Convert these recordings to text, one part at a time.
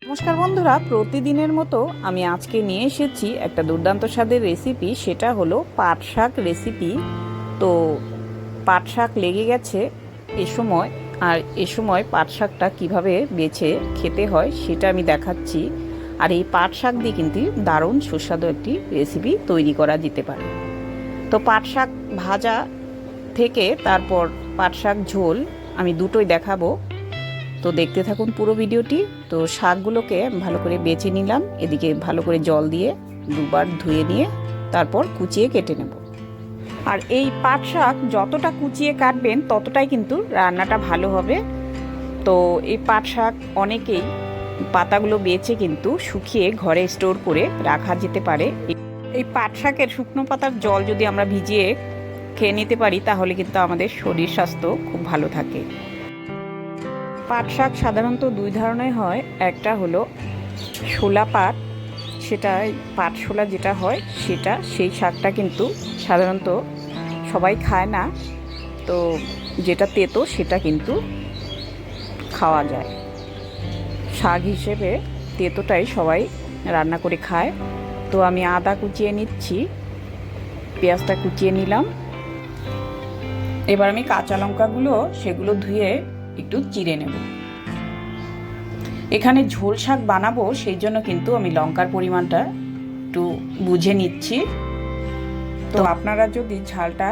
নমস্কার বন্ধুরা, প্রতিদিনের মতো আমি আজকে নিয়ে এসেছি একটা দুর্দান্ত স্বাদের রেসিপি। সেটা হলো পাট শাক রেসিপি। তো পাট শাক লেগে গেছে এ সময় পাট শাকটা কীভাবে বেছে খেতে হয় সেটা আমি দেখাচ্ছি। আর এই পাট শাক দিয়ে কিন্তু দারুণ সুস্বাদু একটি রেসিপি তৈরি করা যেতে পারে। তো পাট শাক ভাজা থেকে তারপর পাট শাক ঝোল আমি দুটোই দেখাবো। তো দেখতে থাকুন পুরো ভিডিওটি। তো শাকগুলোকে ভালো করে বেছে নিলাম, এদিকে ভালো করে জল দিয়ে দুবার ধুয়ে নিয়ে তারপর কুচিয়ে কেটে নেব। আর এই পাট শাক যতটা কুচিয়ে কাটবেন ততটাই কিন্তু রান্নাটা ভালো হবে। তো এই পাট শাক অনেকেই পাতাগুলো বেছে কিন্তু শুকিয়ে ঘরে স্টোর করে রাখা যেতে পারে। এই পাট শাকের শুকনো পাতার জল যদি আমরা ভিজিয়ে খেয়ে নিতে পারি তাহলে কিন্তু আমাদের শরীর স্বাস্থ্য খুব ভালো থাকে। পাট শাক সাধারণত দুই ধরনের হয়। একটা হলো শোলা পাট, সেটা পাট শোলা যেটা হয় সেই শাকটা কিন্তু সাধারণত সবাই খায় না। তো যেটা তেতো সেটা কিন্তু খাওয়া যায়। শাক হিসেবে তেতোটাই সবাই রান্না করে খায়। তো আমি আদা কুচিয়ে নিচ্ছি, পেঁয়াজটা কুচিয়ে নিলাম। এবার আমি কাঁচা লঙ্কাগুলো সেগুলো ধুয়ে একটু চিড়ে নেব। এখানে ঝোল শাক বানাবো, সেই জন্য কিন্তু আমি লঙ্কার পরিমাণটা একটু বুঝে নিচ্ছি। তো আপনারা যদি ঝালটা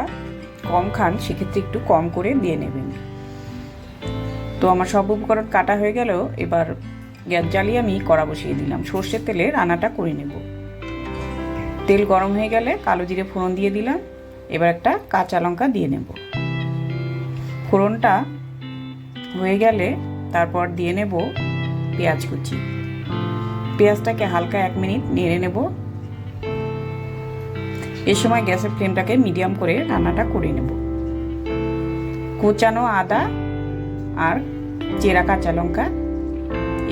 কম খান সেক্ষেত্রে একটু কম করে দিয়ে নেবেন। তো আমার সব উপকরণ কাটা হয়ে গেল। এবার গ্যাস জ্বালিয়ে আমি কড়া বসিয়ে দিলাম। সর্ষের তেলে রান্নাটা করে নেব। তেল গরম হয়ে গেলে কালো জিরে ফোড়ন দিয়ে দিলাম। এবার একটা কাঁচা লঙ্কা দিয়ে নেব। ফোড়নটা হয়ে গেলে তারপর দিয়ে নেব পেঁয়াজ কুচি। পেঁয়াজটাকে হালকা 1 মিনিট নেড়ে নেব। এই সময় গ্যাসের ফ্লেমটাকে মিডিয়াম করে রান্নাটা করে নেব। কুচানো আদা আর চেরা কাঁচা লঙ্কা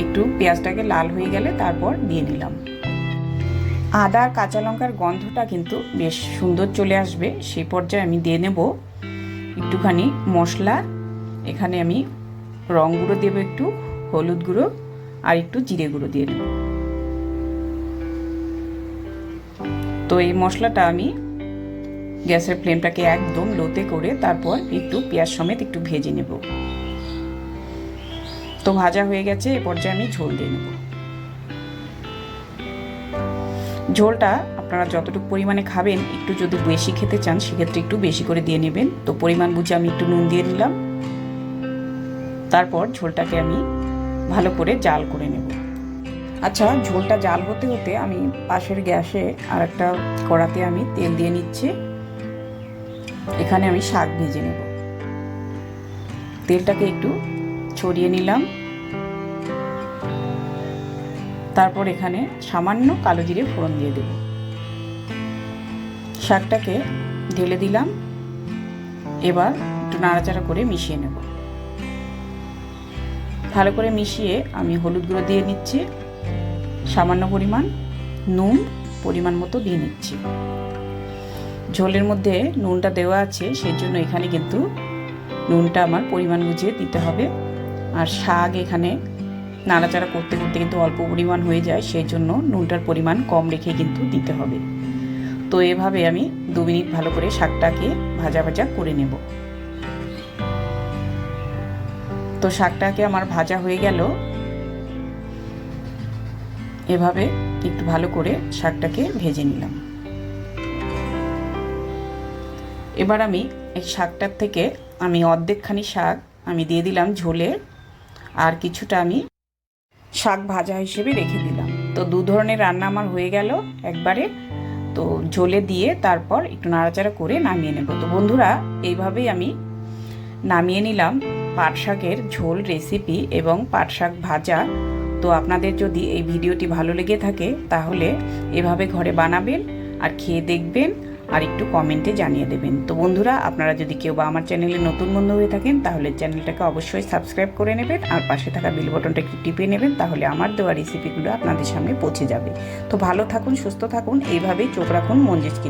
একটু পেঁয়াজটাকে লাল হয়ে গেলে তারপর দিয়ে নিলাম। আদা আর কাঁচা লঙ্কার গন্ধটা কিন্তু বেশ সুন্দর চলে আসবে। সেই পর্যায়ে আমি দিয়ে নেব একটুখানি মশলা। এখানে আমি রং গুঁড়ো দেব, একটু হলুদ গুঁড়ো আর একটু জিরে গুঁড়ো দিয়ে নেব। তো এই মশলাটা আমি গ্যাসের ফ্লেমটাকে একদম লোতে করে তারপর একটু পেঁয়াজ সমেত একটু ভেজে নেব। তো ভাজা হয়ে গেছে, এ পর্যায়ে আমি ঝোল দিয়ে নেব। ঝোলটা আপনারা যতটুকু পরিমাণে খাবেন, একটু যদি বেশি খেতে চান সেক্ষেত্রে একটু বেশি করে দিয়ে নেবেন। তো পরিমাণ বুঝে আমি একটু নুন দিয়ে নিলাম। তারপর ঝোলটাকে আমি ভালো করে জাল করে নেব। আচ্ছা, ঝোলটা জাল হতে হতে আমি পাশের গ্যাসে আর একটা কড়াতে আমি তেল দিয়ে নিচ্ছি। এখানে আমি শাক ভেজে নেব। তেলটাকে একটু ছড়িয়ে নিলাম। তারপর এখানে সামান্য কালো জিরে ফোড়ন দিয়ে দেব। শাকটাকে ঢেলে দিলাম। এবার একটু নাড়াচাড়া করে মিশিয়ে নেব। ভালো করে মিশিয়ে আমি হলুদ গুঁড়ো দিয়ে নিচ্ছি, সামান্য পরিমাণ নুন পরিমাণ মতো দিয়ে নিচ্ছি। ঝোলের মধ্যে নুনটা দেওয়া আছে, সেই জন্য এখানে কিন্তু নুনটা আমার পরিমাণ বুঝিয়ে দিতে হবে। আর শাক এখানে নাড়াচাড়া করতে করতে কিন্তু অল্প পরিমাণ হয়ে যায়, সেই জন্য নুনটার পরিমাণ কম রেখে কিন্তু দিতে হবে। তো এভাবে আমি 2 মিনিট ভালো করে শাকটাকে ভাজা ভাজা করে নেব। তো শাকটাকে আমার ভাজা হয়ে গেল। এভাবে একটু ভালো করে শাকটাকে ভেজে নিলাম। এবার আমি এই শাকটার থেকে আমি অর্ধেকখানি শাক আমি দিয়ে দিলাম ঝোলে, আর কিছুটা আমি শাক ভাজা হিসেবে রেখে দিলাম। তো 2 ধরনের রান্না আমার হয়ে গেল একবারে। তো ঝোলে দিয়ে তারপর একটু নাড়াচাড়া করে নামিয়ে নেব। তো বন্ধুরা, এইভাবেই আমি নামিয়ে নিলাম পাট শাকের ঝোল রেসিপি এবং পাট শাক ভাজা। তো আপনাদের যদি এই ভিডিওটি ভালো লেগে থাকে তাহলে এভাবে ঘরে বানাবেন আর খেয়ে দেখবেন, আর একটু কমেন্টে জানিয়ে দেবেন। তো বন্ধুরা, আপনারা যদি কেউ বা আমার চ্যানেলে নতুন বন্ধু হয়ে থাকেন তাহলে চ্যানেলটাকে অবশ্যই সাবস্ক্রাইব করে নেবেন আর পাশে থাকা বেল বাটনটা একটু টিপে নেবেন, তাহলে আমার দেওয়া রেসিপিগুলো আপনাদের সামনে পৌঁছে যাবে। তো ভালো থাকুন, সুস্থ থাকুন, এইভাবেই চোখ রাখুন মঞ্জিস কিচেন।